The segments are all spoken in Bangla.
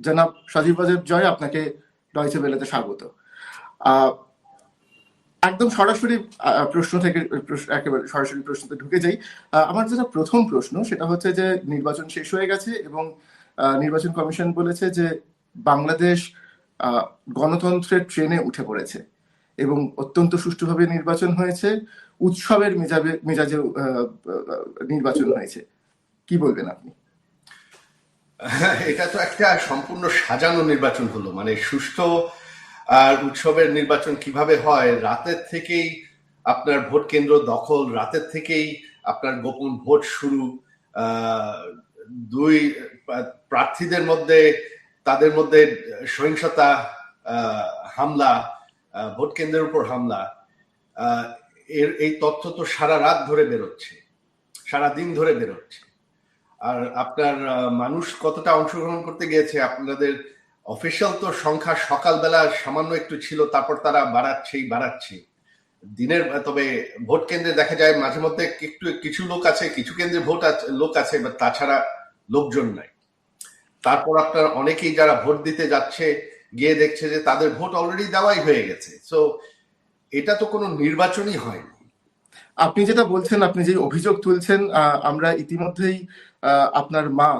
জনাব সজীব ওয়াজেদ জয়, আপনাকে ডয়চে ভেলেতে স্বাগত। একদম সরাসরি প্রশ্ন থেকে একেবারে সরাসরি প্রশ্নতে ঢুকে যাই। আমার যেটা প্রথম প্রশ্ন সেটা হচ্ছে যে নির্বাচন শেষ হয়ে গেছে এবং নির্বাচন কমিশন বলেছে যে বাংলাদেশ গণতন্ত্রের ট্রেনে উঠে পড়েছে এবং অত্যন্ত সুষ্ঠুভাবে নির্বাচন হয়েছে, উৎসবের মেজাজে নির্বাচন হয়েছে। কি বলবেন আপনি? এটা তো একটা সম্পূর্ণ সাজানো নির্বাচন হলো, মানে সুষ্ঠু আর উৎসবের নির্বাচন কিভাবে হয়, রাতের থেকেই আপনার ভোট কেন্দ্র দখল, রাতের থেকেই আপনার গোপন ভোট শুরু, দুই প্রার্থীদের মধ্যে তাদের মধ্যে সহিংসতা, হামলা, ভোট কেন্দ্রের উপর হামলা, এই তথ্য তো সারা রাত ধরে বেরোচ্ছে, সারা দিন ধরে বেরোচ্ছে। আর আপনার মানুষ কতটা অংশগ্রহণ করতে গিয়েছে, আপনাদের অফিসিয়াল তো সংখ্যা সকালবেলা সামান্য একটু ছিল, তারপর তারা বাড়াচ্ছে দিনের। তবে ভোট কেন্দ্রে দেখা যায় মাঝে মধ্যে একটু কিছু লোক আছে, কিছু কেন্দ্রে লোক আছে, বা তাছাড়া লোকজন নাই। তারপর আপনার অনেকেই যারা ভোট দিতে যাচ্ছে গিয়ে দেখছে যে তাদের ভোট অলরেডি দেওয়াই হয়ে গেছে। সো এটা তো কোনো নির্বাচনই হয়নি। আপনি যেটা বলছেন, আপনি যে অভিযোগ তুলছেন, আমরা ইতিমধ্যেই আপনার মা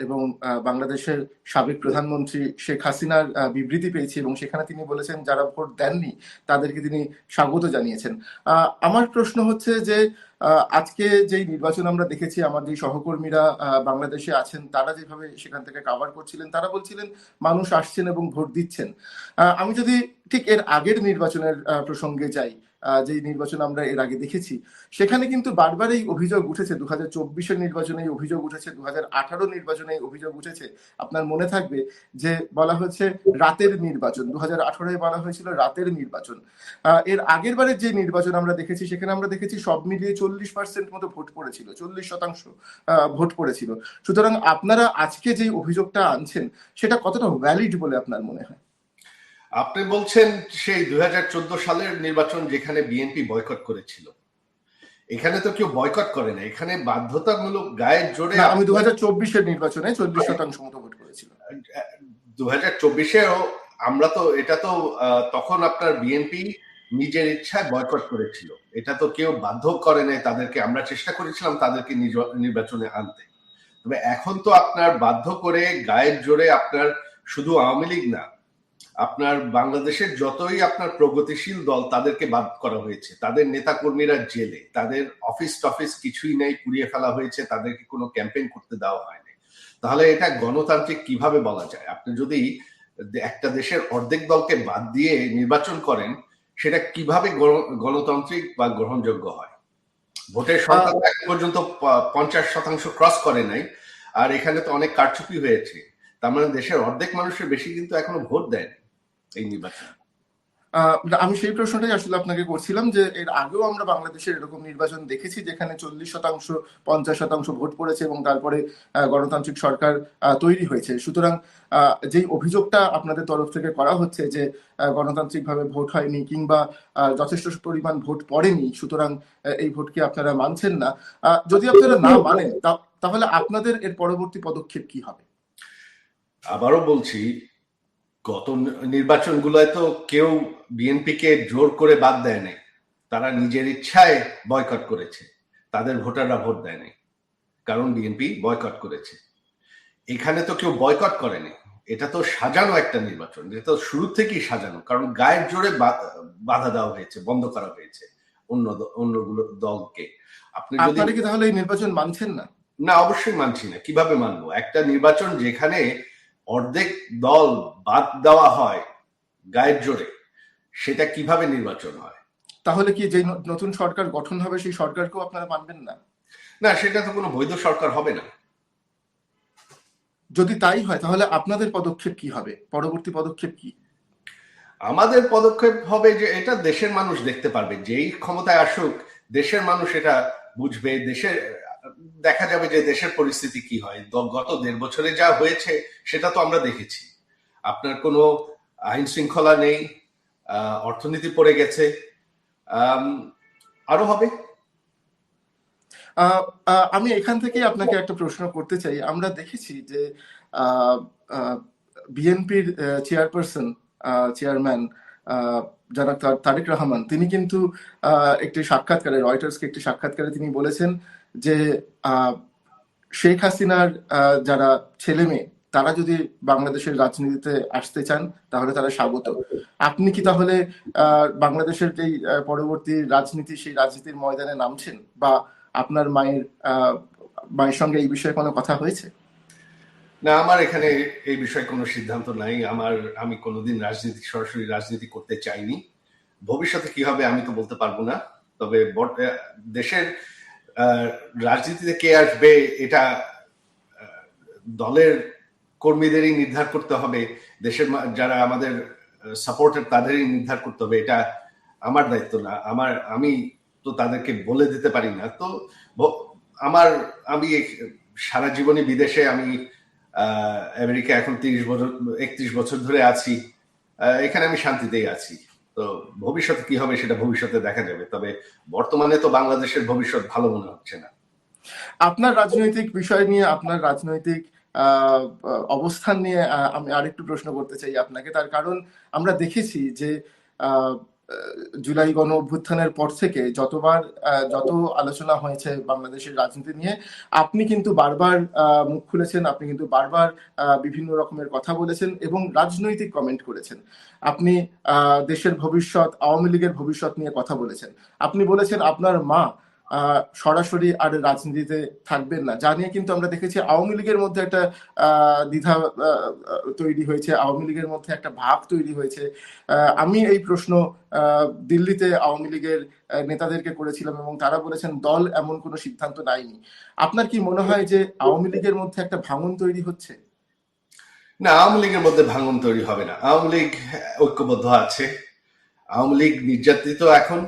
এবং বাংলাদেশের সাবেক প্রধানমন্ত্রী শেখ হাসিনার বিবৃতি পেয়েছি এবং সেখানে তিনি বলেছেন যারা ভোট দেননি তাদেরকে তিনি স্বাগত জানিয়েছেন। আমার প্রশ্ন হচ্ছে যে আজকে যেই নির্বাচন আমরা দেখেছি, আমার যে সহকর্মীরা বাংলাদেশে আছেন তারা যেভাবে সেখান থেকে কাভার করছিলেন, তারা বলছিলেন মানুষ আসছেন এবং ভোট দিচ্ছেন। আমি যদি ঠিক এর আগের নির্বাচনের প্রসঙ্গে যাই, যে নির্বাচন আমরা এর আগে দেখেছি, সেখানে কিন্তু বারবার এই অভিযোগ উঠেছে। 2024-এর নির্বাচনে এই অভিযোগ উঠেছে, 2018 নির্বাচনে এই অভিযোগ উঠেছে। আপনার মনে থাকবে যে বলা হয়েছে রাতের নির্বাচন, 2018-এ বলা হয়েছিল রাতের নির্বাচন। এর আগের বারের যে নির্বাচন আমরা দেখেছি সেখানে আমরা দেখেছি সব মিলিয়ে 40% মতো ভোট পড়েছিল, 40% ভোট পড়েছিল। সুতরাং আপনারা আজকে যে অভিযোগটা আনছেন সেটা কতটা ভ্যালিড বলে আপনার মনে হয়? আপনি বলছেন সেই 2014 সালের নির্বাচন যেখানে বিএনপি বয়কট করেছিল, এখানে তো কেউ বয়কট করে না, এখানে বাধ্যতামূলক গায়ের জোরে। আমি 2024-এর নির্বাচনে 40% মতো ভোট করেছিল। 2024-এও আমরা তো এটা তো তখন আপনার বিএনপি নিজের ইচ্ছায় বয়কট করেছিল, এটা তো কেউ বাধ্য করে নাই তাদেরকে। আমরা চেষ্টা করেছিলাম তাদেরকে নির্বাচনে আনতে। তবে এখন তো আপনার বাধ্য করে গায়ের জোরে, আপনার শুধু আওয়ামী লীগ না, আপনার বাংলাদেশের যতই আপনার প্রগতিশীল দল তাদেরকে বাদ করা হয়েছে, তাদের নেতা কর্মীরা জেলে, তাদের অফিস টফিস কিছুই নেই, পুড়িয়ে ফেলা হয়েছে, তাদেরকে কোনো ক্যাম্পেইন করতে দেওয়া হয়নি। তাহলে এটা গণতান্ত্রিক কিভাবে বলা যায়? আপনি যদি একটা দেশের অর্ধেক দলকে বাদ দিয়ে নির্বাচন করেন, সেটা কিভাবে গণতান্ত্রিক বা গ্রহণযোগ্য হয়? ভোটের সংখ্যা এখন পর্যন্ত 50% ক্রস করে নাই, আর এখানে তো অনেক কারচুপি হয়েছে। তার মানে দেশের অর্ধেক মানুষের বেশি কিন্তু এখনো ভোট দেয়নি এই নির্বাচন। আমি সেই প্রশ্নটাই আসলে আপনাকে করছিলাম যে এর আগেও আমরা বাংলাদেশের এরকম নির্বাচন দেখেছি যেখানে 40%, 50% ভোট পড়েছে এবং তারপরে গণতান্ত্রিক সরকার তৈরি হয়েছে। সুতরাং যেই অভিযোগটা আপনাদের তরফ থেকে করা হচ্ছে যে গণতান্ত্রিকভাবে ভোট হয়নি কিংবা যথেষ্ট পরিমাণ ভোট পড়েনি, সুতরাং এই ভোটকে আপনারা মানছেন না। যদি আপনারা না মানেন তাহলে আপনাদের এর পরবর্তী পদক্ষেপ কি হবে? আবারও বলছি, গত নির্বাচনগুলোয় তো কেউ বিএনপিকে জোর করে বাদ দেয় নাই, তারা নিজের ইচ্ছায় বয়কট করেছে, তাদের ভোটাররা ভোট দেয় নাই, কারণ বিএনপি বয়কট করেছে। এখানে তো কেউ বয়কট করেনি, এটা তো সাজানো একটা নির্বাচন, এটা তো শুরু থেকেই সাজানো, কারণ গায়ের জোরে বাধা দেওয়া হয়েছে, বন্ধ করা হয়েছে অন্যগুলো দলকে। আপনি যদি কি তাহলে এই নির্বাচন মানছেন না? না, অবশ্যই মানছি না। কিভাবে মানবো একটা নির্বাচন যেখানে অর্ধেক দল বাদ দেওয়া হয় গায়ের জোরে? সেটা কিভাবে নির্বাচন হয়? তাহলে কি যে নতুন সরকার গঠন হবে সেই সরকারকেও আপনারা মানবেন না? না, সেটা তো কোনো বৈধ সরকার হবে না। যদি তাই হয় তাহলে আপনাদের পদক্ষেপ কি হবে? পরবর্তী পদক্ষেপ কি? আমাদের পদক্ষেপ হবে যে এটা দেশের মানুষ দেখতে পারবে, যেই ক্ষমতায় আসুক দেশের মানুষ এটা বুঝবে, দেখা যাবে যে দেশের পরিস্থিতি কি হয়। গত 1.5 বছরে যা হয়েছে সেটা তো আমরা দেখেছি। আপনার কোনো আইন শৃঙ্খলা নেই, অর্থনীতি পড়ে গেছে, আরো হবে। আমি এখান থেকেই আপনাকে একটা প্রশ্ন করতে চাই। আমরা দেখেছি যে বিএনপির চেয়ারপারসন, চেয়ারম্যান যারা তারেক রহমান, তিনি কিন্তু একটি সাক্ষাৎকারে, রয়টার্সকে একটি সাক্ষাৎকারে তিনি বলেছেন যে শেখ হাসিনার যারা ছেলে মেয়ে তারা যদি বাংলাদেশের রাজনীতিতে আসতে চান তাহলে তারা স্বাগত। আপনি কি তাহলে বাংলাদেশের যেই পরবর্তী রাজনীতি, সেই রাজনীতির ময়দানে নামছেন, বা আপনার মায়ের সঙ্গে এই বিষয়ে কোনো কথা হয়েছে? না, আমার এখানে এই বিষয়ে কোনো সিদ্ধান্ত নাই। আমি কোনোদিন সরাসরি রাজনীতি করতে চাইনি। ভবিষ্যতে কি হবে আমি তো বলতে পারবো না। তবে দেশের রাজনীতিতে কে আসবে এটা দলের কর্মীদেরই নির্ধার করতে হবে, দেশের যারা আমাদের সাপোর্টার তাদেরই নির্ধার করতে হবে। এটা আমার দায়িত্ব না। আমি তো তাদেরকে বলে দিতে পারি না। তো আমি সারা জীবনে বিদেশে, আমি আমেরিকা এখন 31 বছর ধরে আছি। এখানে আমি শান্তিতেই আছি। তো ভবিষ্যতে কি হবে সেটা ভবিষ্যতে দেখা যাবে। তবে বর্তমানে তো বাংলাদেশের ভবিষ্যৎ ভালো মনে হচ্ছে না। আপনার রাজনৈতিক বিষয় নিয়ে, আপনার রাজনৈতিক অবস্থান নিয়ে আমি আরেকটু প্রশ্ন করতে চাই আপনাকে। তার কারণ আমরা দেখেছি যে জুলাই গণ অভ্যুত্থানের পর থেকে যত আলোচনা হয়েছে বাংলাদেশের রাজনীতি নিয়ে, আপনি কিন্তু বারবার মুখ খুলেছেন, আপনি কিন্তু বারবার বিভিন্ন রকমের কথা বলেছেন এবং রাজনৈতিক কমেন্ট করেছেন। আপনি দেশের ভবিষ্যৎ, আওয়ামী লীগের ভবিষ্যৎ নিয়ে কথা বলেছেন। আপনি বলেছেন আপনার মা সরাসরি আর রাজনীতিতে থাকবেন না, যা নিয়ে কিন্তু আমরা দেখেছি আওয়ামী লীগের মধ্যে একটা দ্বিধা তৈরি হয়েছে, আওয়ামী লীগের মধ্যে একটা ভাগ তৈরি হয়েছে। আমি এই প্রশ্ন দিল্লিতে আওয়ামী লীগের নেতাদেরকে করেছিলাম এবং তারা বলেছেন দল এমন কোনো সিদ্ধান্ত নেয়নি। আপনার কি মনে হয় যে আওয়ামী লীগের মধ্যে একটা ভাঙন তৈরি হচ্ছে? না, আওয়ামী লীগের মধ্যে ভাঙন তৈরি হবে না। আওয়ামী লীগ ঐক্যবদ্ধ আছে। আওয়ামী লীগ নির্যাতিত এখন।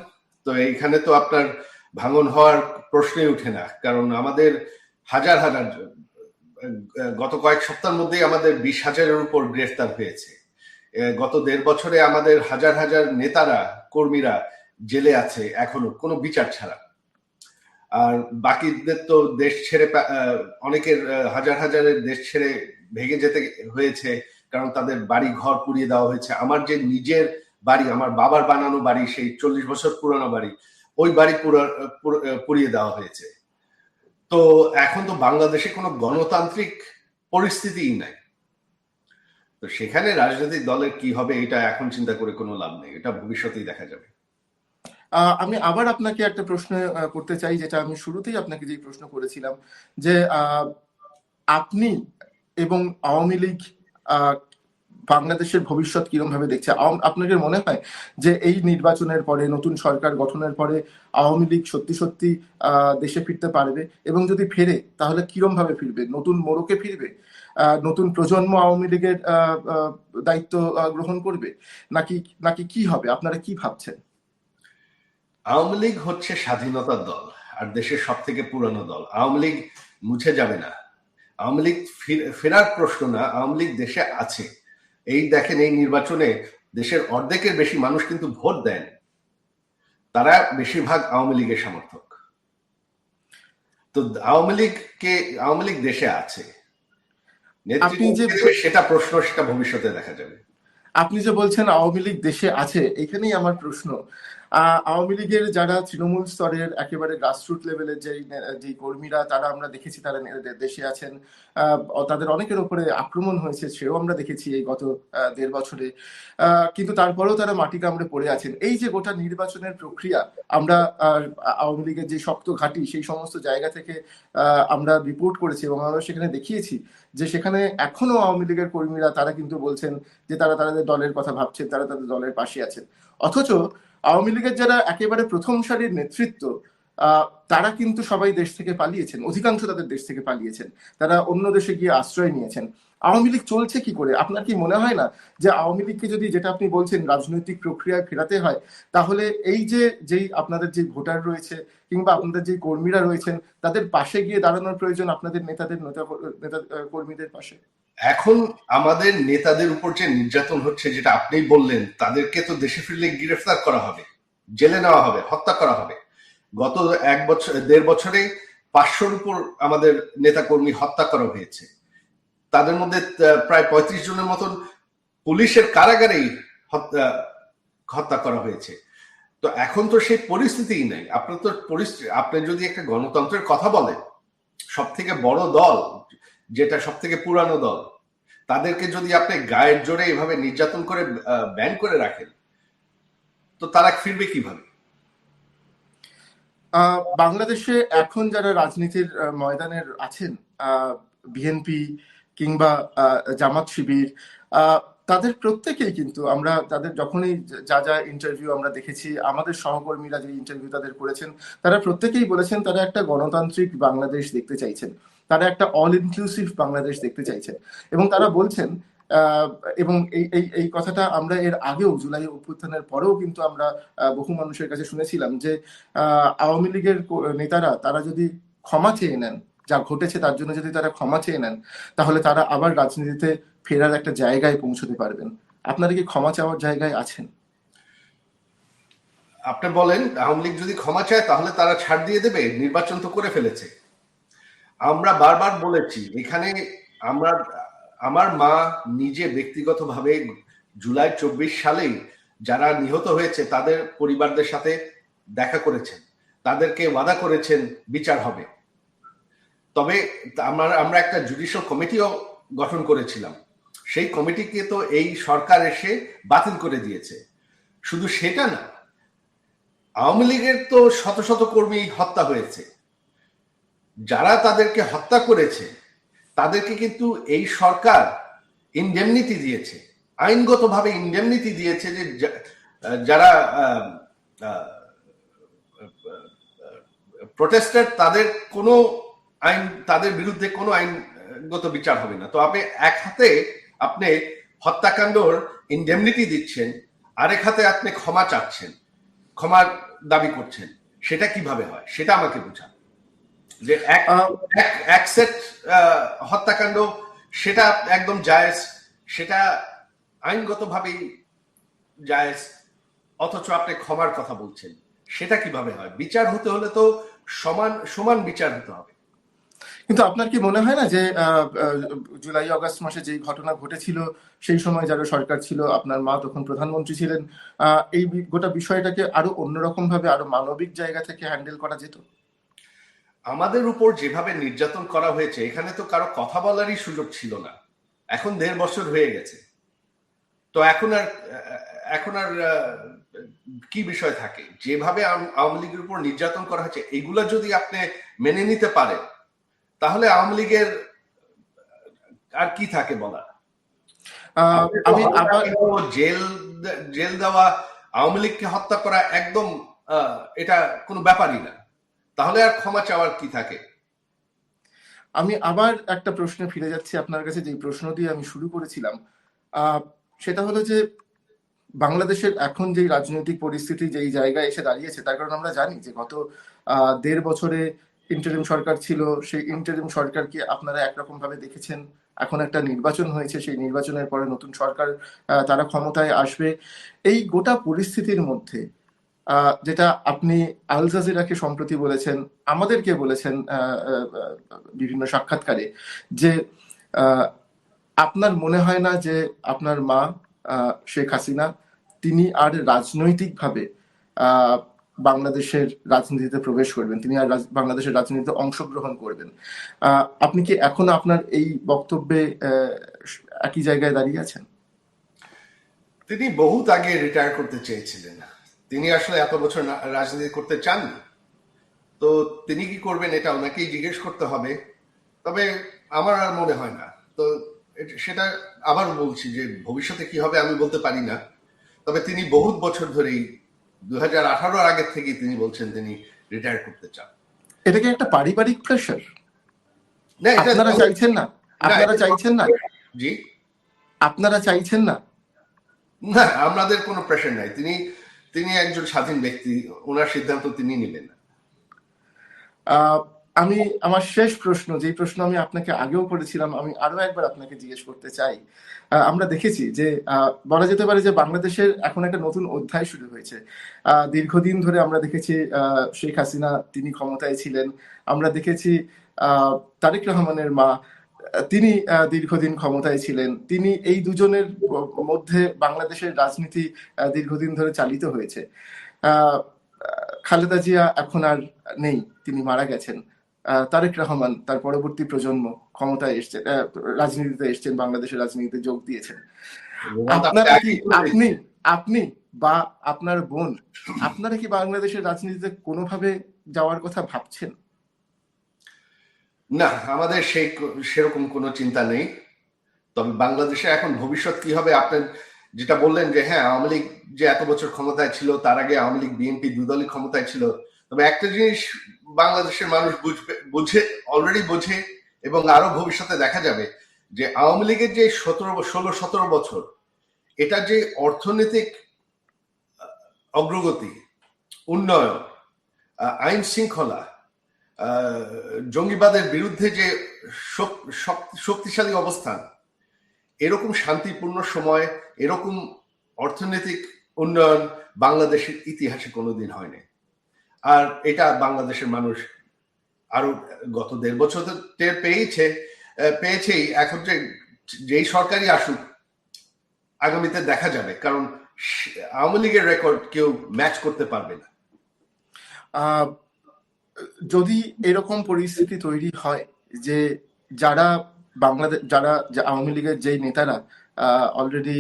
তো এইখানে তো আপনার ভাঙন হওয়ার প্রশ্নই উঠে না। কারণ আমাদের হাজার হাজার, গত কয়েক সপ্তাহের মধ্যেই আমাদের 20,000-এর উপর গ্রেফতার হয়েছে। গত 1.5 বছরে আমাদের হাজার হাজার নেতারা, কর্মীরা জেলে আছে এখনো কোনো বিচার ছাড়া। আর বাকিদের তো দেশ ছেড়ে, অনেকের হাজার হাজারের দেশ ছেড়ে ভেগে যেতে হয়েছে, কারণ তাদের বাড়ি ঘর পুড়িয়ে দেওয়া হয়েছে। আমার যে নিজের বাড়ি, আমার বাবার বানানো বাড়ি, সেই 40 বছর পুরানো বাড়ি, ওই বাড়ি পুড়িয়ে দেওয়া হয়েছে। তো এখন তো বাংলাদেশে কোনো গণতান্ত্রিক পরিস্থিতিই নাই। তো সেখানে রাজনৈতিক দলের কি হবে এটা এখন চিন্তা করে কোনো লাভ নেই। এটা ভবিষ্যতেই দেখা যাবে। আমি আবার আপনাকে একটা প্রশ্ন করতে চাই, যেটা আমি শুরুতেই আপনাকে যে প্রশ্ন করেছিলাম, যে আপনি এবং আওয়ামী লীগ বাংলাদেশের ভবিষ্যৎ কিরকম ভাবে দেখছে? আপনাদের মনে হয় যে এই নির্বাচনের পরে, নতুন সরকার গঠনের পরে আওয়ামী লীগ সত্যি সত্যি দেশে ফিরতে পারবে? এবং যদি ফেরে তাহলে কিরকম ভাবে ফিরবে? নতুন মোড়কে ফিরবে? নতুন প্রজন্ম আওয়ামী লীগের দায়িত্ব গ্রহণ করবে, নাকি নাকি কি হবে? আপনারা কি ভাবছেন? আওয়ামী লীগ হচ্ছে স্বাধীনতার দল আর দেশের সব থেকে পুরানো দল। আওয়ামী লীগ মুছে যাবে না। আওয়ামী লীগ ফেরার প্রশ্ন না। আওয়ামী লীগ দেশে আছে। এই দেখেন, এই নির্বাচনে দেশের অর্ধেকের বেশি মানুষ কিন্তু ভোট দেন, তারা বেশিরভাগ আওয়ামী লীগের সমর্থক। তো আওয়ামী লীগ দেশে আছে। আপনি যে সেটা প্রশ্ন, সেটা ভবিষ্যতে দেখা যাবে। আপনি যে বলছেন আওয়ামী লীগ দেশে আছে, এখানেই আমার প্রশ্ন। আওয়ামী লীগের যারা তৃণমূল স্তরের একেবারে গ্রাসরুট লেভেলের যে কর্মীরা, তারা আমরা দেখেছি তারা দেশে আছেন। তাদের অনেকের উপরে আক্রমণ হয়েছে, সেও আমরা দেখেছি এই গত 1.5 বছরে। কিন্তু তারপরেও তারা মাটি কামড়ে পড়ে আছেন। এই যে গোটা নির্বাচনের প্রক্রিয়া, আমরা আওয়ামী লীগের যে শক্ত ঘাঁটি, সেই সমস্ত জায়গা থেকে আমরা রিপোর্ট করেছি এবং আমরা সেখানে দেখিয়েছি যে সেখানে এখনো আওয়ামী লীগের কর্মীরা তারা কিন্তু বলছেন যে তারা তাদের দলের কথা ভাবছেন, তারা তাদের দলের পাশে আছেন। অথচ আওয়ামী লীগের যারা একেবারে প্রথম সারির নেতৃত্ব, তারা কিন্তু সবাই দেশ থেকে পালিয়েছেন, অধিকাংশ তাদের দেশ থেকে পালিয়েছেন, তারা অন্য দেশে গিয়ে আশ্রয় নিয়েছেন। আওয়ামী লীগ চলছে কি করে? আপনার কি মনে হয় না যে আওয়ামী লীগকে যদি, যেটা আপনি বলছেন, রাজনৈতিক প্রক্রিয়ায় ফেরাতে হয়, তাহলে এই যেই আপনাদের যে ভোটার রয়েছে কিংবা আপনাদের যে কর্মীরা রয়েছেন, তাদের পাশে গিয়ে দাঁড়ানোর প্রয়োজন, আপনাদের নেতা কর্মীদের পাশে? এখন আমাদের নেতাদের উপর যে নির্যাতন হচ্ছে, যেটা আপনি বললেন, তাদেরকে তো দেশে ফিরলে গ্রেফতার করা হবে, জেলে নেওয়া হবে, হত্যা করা হবে। গত 1.5 বছরে 500-র উপর আমাদের নেতা কর্মী হত্যা করা হয়েছে। তাদের মধ্যে প্রায় 35 জনের মতন পুলিশের কারাগারেই হত্যা হত্যা করা হয়েছে। তো এখন তো সেই পরিস্থিতিই নাই। আপনার তো পরিস্থিতি, আপনি যদি একটা গণতন্ত্রের কথা বলেন, সব থেকে বড় দল, যেটা সব থেকে পুরানো দল, তাদেরকে যদি আপনি গায়ের জোরে এভাবে নির্যাতন করে ব্যান করে রাখেন, তো তারা ফিরবে কিভাবে? বাংলাদেশে এখন যারা রাজনীতির ময়দানের আছেন, বিএনপি কিংবা জামাত শিবির, আহ, তাদের প্রত্যেকেই কিন্তু আমরা তাদের যখনই যা যা ইন্টারভিউ আমরা দেখেছি, আমাদের সহকর্মীরা যে ইন্টারভিউ তাদের করেছেন, তারা প্রত্যেকেই বলেছেন তারা একটা গণতান্ত্রিক বাংলাদেশ দেখতে চাইছেন, তারা একটা অল ইনক্লুসিভ বাংলাদেশ দেখতে চাইছেন। এবং তারা বলছেন, আহ, এবং এই এই এই কথাটা আমরা এর আগেও জুলাই অভ্যুত্থানের পরেও কিন্তু আমরা বহু মানুষের কাছে শুনেছিলাম যে আওয়ামী লীগের নেতারা তারা যদি ক্ষমা চেয়ে নেন, যা ঘটেছে তার জন্য যদি তারা ক্ষমা চেয়ে নেন, তাহলে তারা আবার রাজনীতিতে ফেরার একটা জায়গায় পৌঁছতে পারবেন। আপনারা কি ক্ষমা চাওয়ার জায়গায় আছেন? আপনি বলেন, আওয়ামী লীগ যদি ক্ষমা চায় তাহলে তারা ছাড় দিয়ে দেবে? নির্বাচন তো করে ফেলেছে। আমরা বারবার বলেছি এখানে, আমরা, আমার মা নিজে ব্যক্তিগতভাবে জুলাই 24 সালেই যারা নিহত হয়েছে তাদের পরিবারদের সাথে দেখা করেছেন, তাদেরকে ওয়াদা করেছেন বিচার হবে। তবে আমরা একটা জুডিশিয়াল কমিটিও গঠন করেছিলাম, সেই কমিটিকে তো এই সরকার এসে বাতিল করে দিয়েছে। শুধু সেটা না, আওয়ামী লীগের তো শত শত কর্মী হত্যা হয়েছে, যারা তাদেরকে হত্যা করেছে তাদেরকে কিন্তু এই সরকার ইনডেমনিটি দিয়েছে, আইনগতভাবে ইনডেমনিটি দিয়েছে, যে যারা প্রোটেস্টার তাদের কোনো আইন, তাদের বিরুদ্ধে কোনো আইনগত বিচার হবে না। তো আপনি এক হাতে আপনি হত্যাকাণ্ডর ইনডেমনিটি দিচ্ছেন, আরেক হাতে আপনি ক্ষমা চাচ্ছেন, ক্ষমার দাবি করছেন, সেটা কিভাবে হয় সেটা আমাকে বোঝান। যে এক সেট হত্যাকাণ্ড সেটা একদম জায়েজ, সেটা আইনগতভাবেই জায়েজ, অথচ আপনি ক্ষমার কথা বলছেন, সেটা কিভাবে হয়? বিচার হতে হলে তো সমান সমান বিচার হতে হবে। কিন্তু আপনার কি মনে হয় না যে জুলাই আগস্ট মাসে যে ঘটনা ঘটেছিল, সেই সময় যারা সরকার ছিল, আপনার মা তখন প্রধানমন্ত্রী ছিলেন, এই গোটা বিষয়টাকে আরো অন্যরকম ভাবে, আরো মানবিক জায়গা থেকে হ্যান্ডেল করা যেত? আমাদের উপর যেভাবে নির্যাতন করা হয়েছে, এখানে তো কারো কথা বলারই সুযোগ ছিল না। এখন 1.5 বছর হয়ে গেছে, তো এখন আর কি বিষয় থাকে? যেভাবে আওয়ামী লীগের উপর নির্যাতন করা হয়েছে, এগুলা যদি আপনি মেনে নিতে পারেন, তাহলে আওয়ামী লীগের আর কি থাকে বলা? আমি আবার জেল জেল দেওয়া, আওয়ামী লীগকে হত্যা করা একদম এটা কোনো ব্যাপারই না। তাহলে আর ক্ষমা চাওয়ার কি থাকে? আমি আবার একটা প্রশ্নে ফিরে যাচ্ছি আপনার কাছে, যে প্রশ্ন দিয়ে আমি শুরু করেছিলাম। সেটা হলো যে বাংলাদেশের এখন যে রাজনৈতিক পরিস্থিতি যেই জায়গায় এসে দাঁড়িয়েছে, তার কারণ আমরা জানি যে গত 1.5 বছরে ইন্টারিম সরকার ছিল, সেই ইন্টারিম সরকারকে আপনারা একরকম ভাবে দেখেছেন। এখন একটা নির্বাচন হয়েছে, সেই নির্বাচনের পরে নতুন সরকার তারা ক্ষমতায় আসবে। এই গোটা পরিস্থিতির মধ্যে যেটা আপনি আল জাজিরাকে সম্প্রতি বলেছেন, আমাদেরকে বলেছেন বিভিন্ন সাক্ষাৎকারে, যে আহ, আপনার মনে হয় না যে আপনার মা শেখ হাসিনা তিনি আর রাজনৈতিকভাবে আহ, বাংলাদেশের রাজনীতিতে প্রবেশ করবেন, তিনি আর বাংলাদেশের রাজনীতিতে অংশগ্রহণ করবেন? আপনি কি এখনো আপনার এই বক্তব্যে একই জায়গায় দাঁড়িয়ে আছেন? তিনি বহুত আগে রিটায়ার করতে চেয়েছিলেন, তিনি আসলে এত বছর রাজনীতি করতে চাননি। তো তিনি কি করবেন এটা ওনাকেই জিজ্ঞেস করতে হবে। তবে আমার আর মনে হয় না। তো সেটা আবার বলছি যে ভবিষ্যতে কি হবে আমি বলতে পারি না। তবে তিনি বহুত বছর ধরেই 2018 আগের থেকেই তিনি বলছেন তিনি রিটায়ার করতে চান। এটা কি একটা পারিবারিক প্রেশার? না, এটা আপনারা চাইছেন না? আপনারা চাইছেন না? জি, আপনারা চাইছেন না? না, আমাদের কোনো প্রেশার নাই। তিনি তিনি একজন স্বাধীন ব্যক্তি, ওনার সিদ্ধান্ত তিনি নেবেন না। আমি আমার শেষ প্রশ্ন, যে প্রশ্ন আমি আপনাকে আগেও করেছিলাম, আমি আরো একবার আপনাকে জিজ্ঞেস করতে চাই। আমরা দেখেছি যে বলা যেতে পারে যে বাংলাদেশের এখন একটা নতুন অধ্যায় শুরু হয়েছে। দীর্ঘদিন ধরে আমরা দেখেছি শেখ হাসিনা তিনি ক্ষমতায় ছিলেন, আমরা দেখেছি তারেক রহমানের মা তিনি দীর্ঘদিন ক্ষমতায় ছিলেন। তিনি এই দুজনের মধ্যে বাংলাদেশের রাজনীতি দীর্ঘদিন ধরে চালিত হয়েছে। আহ, খালেদা জিয়া এখন আর নেই, তিনি মারা গেছেন। তারেক রহমান, তার পরবর্তী প্রজন্ম ক্ষমতায় এসছেন, রাজনীতিতে এসছেন, বাংলাদেশের রাজনীতিতে যোগ দিয়েছেন। আপনারা কি, আপনি আপনি বা আপনার বোন, আপনারা কি বাংলাদেশের রাজনীতিতে কোনোভাবে যাওয়ার কথা ভাবছেন? না, আমাদের সেরকম কোনো চিন্তা নেই। তবে বাংলাদেশে এখন ভবিষ্যৎ কি হবে, আপনার যেটা বললেন যে হ্যাঁ আওয়ামী লীগ যে এত বছর ক্ষমতায় ছিল, তার আগে আওয়ামী লীগ বিএনপি দুদলই ক্ষমতায় ছিল। তবে একটা জিনিস বাংলাদেশের মানুষ অলরেডি বোঝে, এবং আরো ভবিষ্যতে দেখা যাবে যে আওয়ামী লীগের যে 16-17 বছর, এটা যে অর্থনৈতিক অগ্রগতি, উন্নয়ন, আইন শৃঙ্খলা, জঙ্গিবাদের বিরুদ্ধে যে শক্তিশালী অবস্থান, এরকম শান্তিপূর্ণ সময়, এরকম অর্থনৈতিক উন্নয়ন বাংলাদেশের ইতিহাসে কোনোদিন হয়নি। আর এটা বাংলাদেশের মানুষ আরো গত 1.5 বছর টের পেয়েছেই। এখন যেই সরকারই আসুক আগামীতে দেখা যাবে, কারণ আওয়ামী লীগের রেকর্ড কেউ ম্যাচ করতে পারবে না। যদি এরকম পরিস্থিতি তৈরি হয় যে যারা আওয়ামী লীগের যেই নেতারা অলরেডি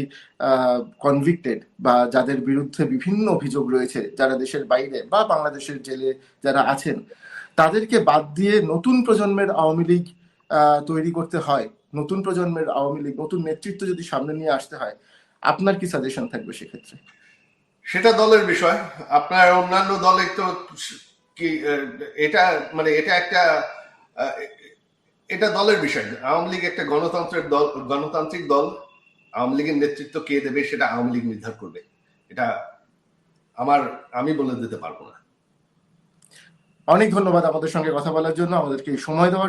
কনভিক্টেড বা যাদের বিরুদ্ধে বিভিন্ন অভিযোগ রয়েছে, যারা দেশের বাইরে বা বাংলাদেশের জেলে যারা আছেন, তাদেরকে বাদ দিয়ে নতুন প্রজন্মের আওয়ামী লীগ তৈরি করতে হয়, নতুন প্রজন্মের আওয়ামী লীগ, নতুন নেতৃত্ব যদি সামনে নিয়ে আসতে হয়, আপনার কি সাজেশন থাকবে সেক্ষেত্রে? সেটা দলের বিষয়। আপনার অন্যান্য দলে তো কি এটা মানে এটা দলের বিষয়। আওয়ামী লীগ একটা গণতান্ত্রিক দল। আওয়ামী লীগের নেতৃত্ব কে দেবে সেটা আওয়ামী লীগ নির্ধার করবে। এটা আমি বলে দিতে পারবো না। অনেক ধন্যবাদ আমাদের সঙ্গে কথা বলার জন্য, আমাদেরকে সময় দেওয়ার